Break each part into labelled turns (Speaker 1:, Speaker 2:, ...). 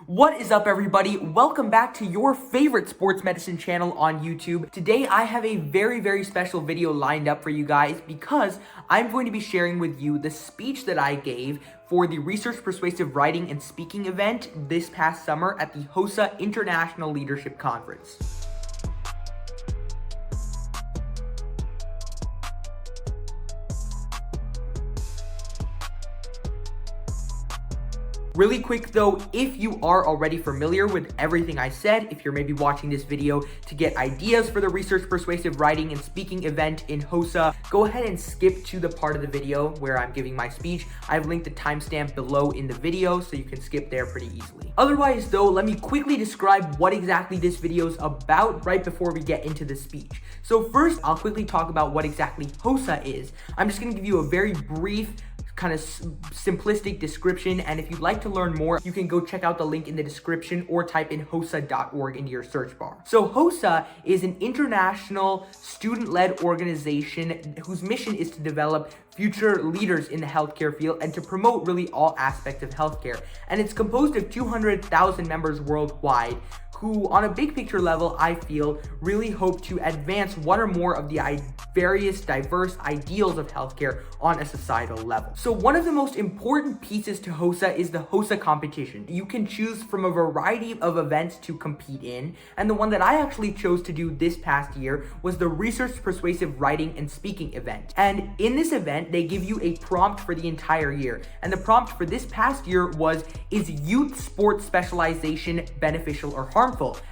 Speaker 1: What is up, everybody? Welcome back to your favorite sports medicine channel on YouTube. Today I have a very special video lined up for you guys because I'm going to be sharing with you the speech that I gave for the Research Persuasive Writing and Speaking event this past summer at the HOSA International Leadership Conference. Really quick though, if you are already familiar with everything I said, if you're maybe watching this video to get ideas for the Research Persuasive Writing and Speaking event in HOSA, go ahead and skip to the part of the video where I'm giving my speech. I've linked the timestamp below in the video so you can skip there pretty easily. Otherwise though, let me quickly describe what exactly this video is about right before we get into the speech. So first, I'll quickly talk about what exactly HOSA is. I'm just going to give you a very brief kind of simplistic description, and if you'd like to learn more, you can go check out the link in the description or type in hosa.org into your search bar. So HOSA is an international student-led organization whose mission is to develop future leaders in the healthcare field and to promote really all aspects of healthcare. And it's composed of 200,000 members worldwide who, on a big picture level, I feel really hope to advance one or more of the various diverse ideals of healthcare on a societal level. So one of the most important pieces to HOSA is the HOSA competition. You can choose from a variety of events to compete in, and the one that I actually chose to do this past year was the Research Persuasive Writing and Speaking event. And in this event, they give you a prompt for the entire year. And the prompt for this past year was, is youth sports specialization beneficial or harmful?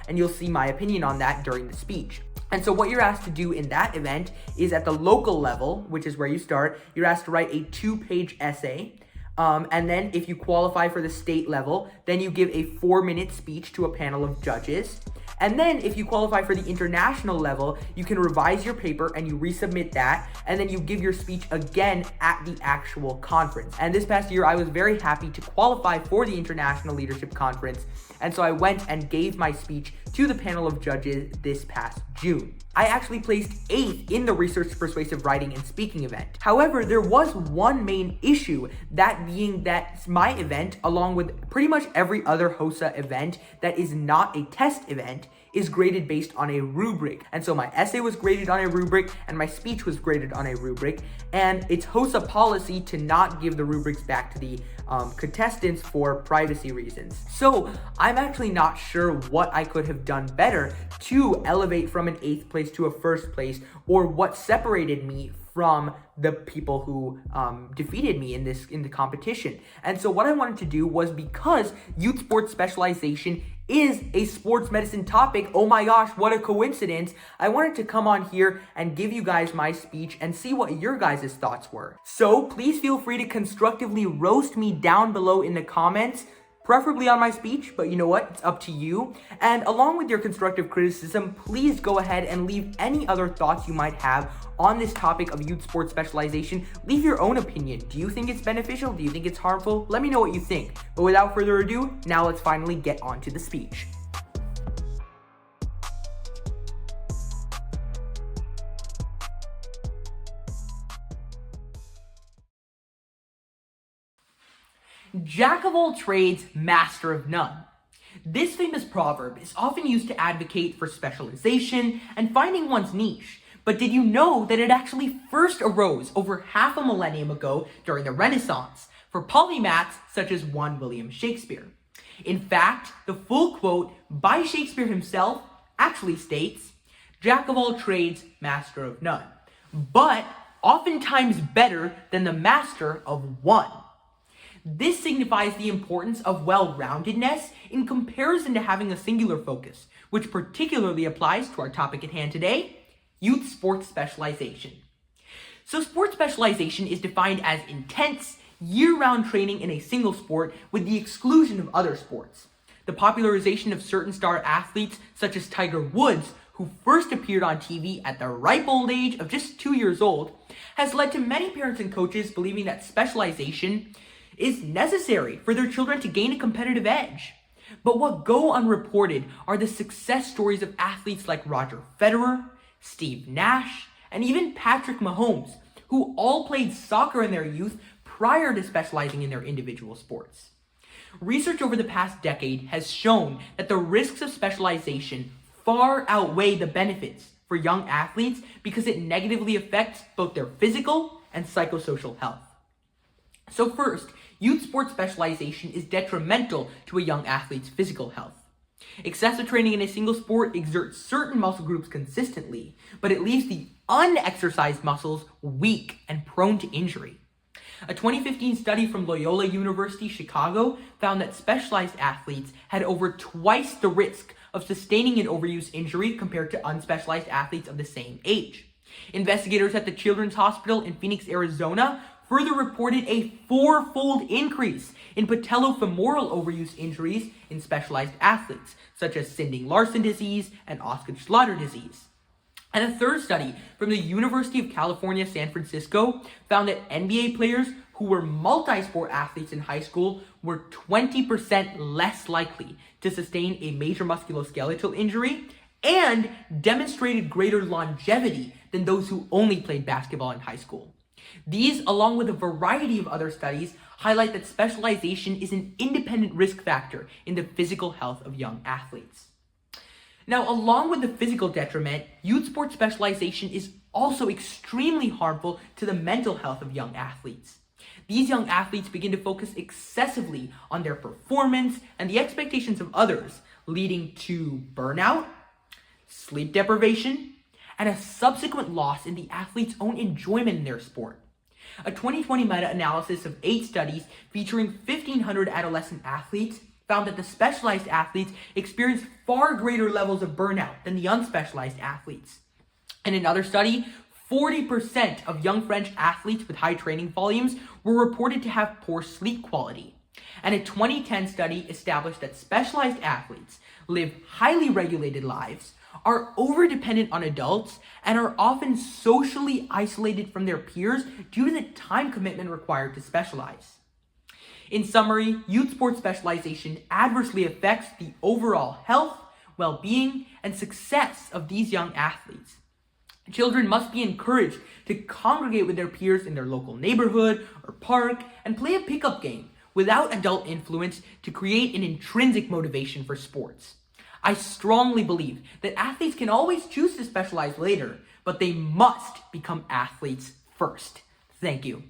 Speaker 1: And you'll see my opinion on that during the speech. And so what you're asked to do in that event is at the local level, which is where you start, you're asked to write a 2-page essay. And then if you qualify for the state level, then you give a 4-minute speech to a panel of judges. And then if you qualify for the international level, you can revise your paper and you resubmit that, and then you give your speech again at the actual conference. And this past year, I was very happy to qualify for the International Leadership Conference, and so I went and gave my speech to the panel of judges this past June. I actually placed 8th in the Research Persuasive Writing and Speaking event. However, there was one main issue, that being that my event, along with pretty much every other HOSA event that is not a test event, is graded based on a rubric. And so my essay was graded on a rubric and my speech was graded on a rubric, and it's HOSA policy to not give the rubrics back to the contestants for privacy reasons. So I'm actually not sure what I could have done better to elevate from an 8th place to a 1st place, or what separated me from the people who defeated me in the competition. And so what I wanted to do was, because youth sports specialization is a sports medicine topic, oh my gosh, what a coincidence, I wanted to come on here and give you guys my speech and see what your guys' thoughts were. So please feel free to constructively roast me down below in the comments, preferably on my speech, but you know what, it's up to you. And along with your constructive criticism, please go ahead and leave any other thoughts you might have on this topic of youth sports specialization. Leave your own opinion. Do you think it's beneficial? Do you think it's harmful? Let me know what you think. But without further ado, now let's finally get on to the speech. Jack of all trades, master of none. This famous proverb is often used to advocate for specialization and finding one's niche. But did you know that it actually first arose over half a millennium ago during the Renaissance for polymaths such as one William Shakespeare? In fact, the full quote by Shakespeare himself actually states, "Jack of all trades, master of none, but oftentimes better than the master of one." This signifies the importance of well-roundedness in comparison to having a singular focus, which particularly applies to our topic at hand today, youth sports specialization. So sports specialization is defined as intense, year-round training in a single sport with the exclusion of other sports. The popularization of certain star athletes such as Tiger Woods, who first appeared on TV at the ripe old age of just 2 years old, has led to many parents and coaches believing that specialization is necessary for their children to gain a competitive edge. But what go unreported are the success stories of athletes like Roger Federer, Steve Nash, and even Patrick Mahomes, who all played soccer in their youth prior to specializing in their individual sports. Research over the past decade has shown that the risks of specialization far outweigh the benefits for young athletes because it negatively affects both their physical and psychosocial health. So first, youth sports specialization is detrimental to a young athlete's physical health. Excessive training in a single sport exerts certain muscle groups consistently, but it leaves the unexercised muscles weak and prone to injury. A 2015 study from Loyola University Chicago found that specialized athletes had over twice the risk of sustaining an overuse injury compared to unspecialized athletes of the same age. Investigators at the Children's Hospital in Phoenix, Arizona further reported a 4-fold increase in patellofemoral overuse injuries in specialized athletes, such as Sinding-Larsen disease and Osgood-Schlatter disease. And a third study from the University of California, San Francisco found that NBA players who were multi-sport athletes in high school were 20% less likely to sustain a major musculoskeletal injury and demonstrated greater longevity than those who only played basketball in high school. These, along with a variety of other studies, highlight that specialization is an independent risk factor in the physical health of young athletes. Now, along with the physical detriment, youth sports specialization is also extremely harmful to the mental health of young athletes. These young athletes begin to focus excessively on their performance and the expectations of others, leading to burnout, sleep deprivation, and a subsequent loss in the athlete's own enjoyment in their sport. A 2020 meta-analysis of 8 studies featuring 1,500 adolescent athletes found that the specialized athletes experienced far greater levels of burnout than the unspecialized athletes. In another study, 40% of young French athletes with high training volumes were reported to have poor sleep quality. And a 2010 study established that specialized athletes live highly regulated lives, are over-dependent on adults, and are often socially isolated from their peers due to the time commitment required to specialize. In summary, youth sports specialization adversely affects the overall health, well-being, and success of these young athletes. Children must be encouraged to congregate with their peers in their local neighborhood or park and play a pickup game without adult influence to create an intrinsic motivation for sports. I strongly believe that athletes can always choose to specialize later, but they must become athletes first. Thank you.